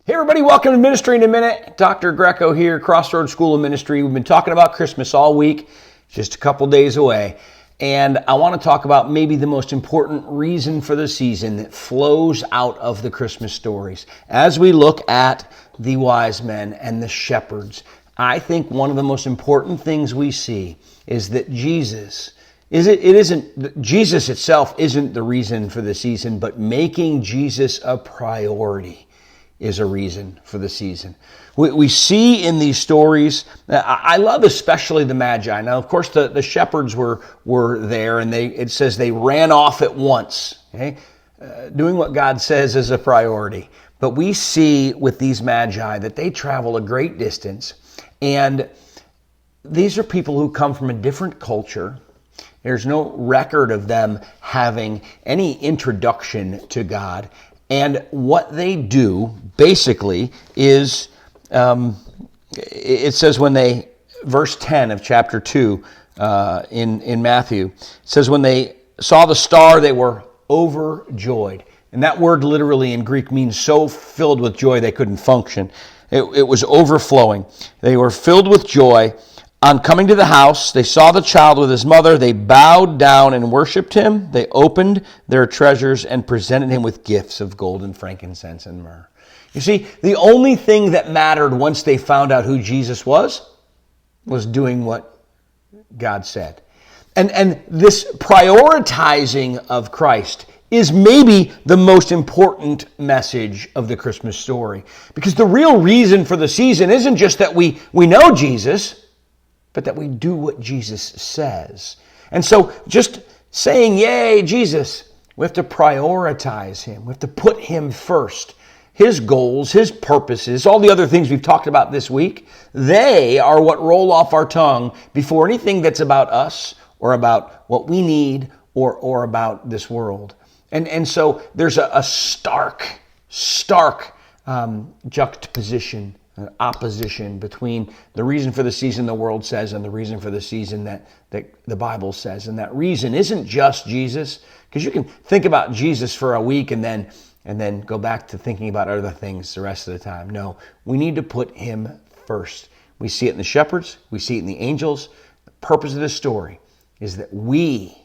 Hey everybody, welcome to Ministry in a Minute. Dr. Greco here, Crossroads School of Ministry. We've been talking about Christmas all week, just a couple days away. And I want to talk about maybe the most important reason for the season that flows out of the Christmas stories. As we look at the wise men and the shepherds, I think one of the most important things we see is that Jesus itself isn't the reason for the season, but making Jesus a priority is a reason for the season. We see in these stories, I love especially the Magi. Now, of course, the shepherds were there, and it says they ran off at once. Okay? Doing what God says is a priority. But we see with these Magi that they travel a great distance, and these are people who come from a different culture. There's no record of them having any introduction to God. And what they do basically is, it says verse 10 of chapter 2 in Matthew, it says when they saw the star, they were overjoyed. And that word literally in Greek means so filled with joy they couldn't function. It was overflowing. They were filled with joy. On coming to the house, they saw the child with his mother. They bowed down and worshiped him. They opened their treasures and presented him with gifts of gold and frankincense and myrrh. You see, the only thing that mattered once they found out who Jesus was doing what God said. And this prioritizing of Christ is maybe the most important message of the Christmas story. Because the real reason for the season isn't just that we know Jesus, but that we do what Jesus says. And so just saying, yay, Jesus, we have to prioritize him. We have to put him first. His goals, his purposes, all the other things we've talked about this week, they are what roll off our tongue before anything that's about us or about what we need or about this world. And so there's a stark juxtaposition, opposition between the reason for the season the world says and the reason for the season that the Bible says. And that reason isn't just Jesus, because you can think about Jesus for a week and then go back to thinking about other things the rest of the time. No, we need to put him first. We see it in the shepherds. We see it in the angels. The purpose of this story is that we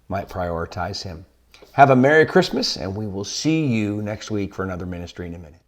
might prioritize him. Have a Merry Christmas, and we will see you next week for another Ministry in a Minute.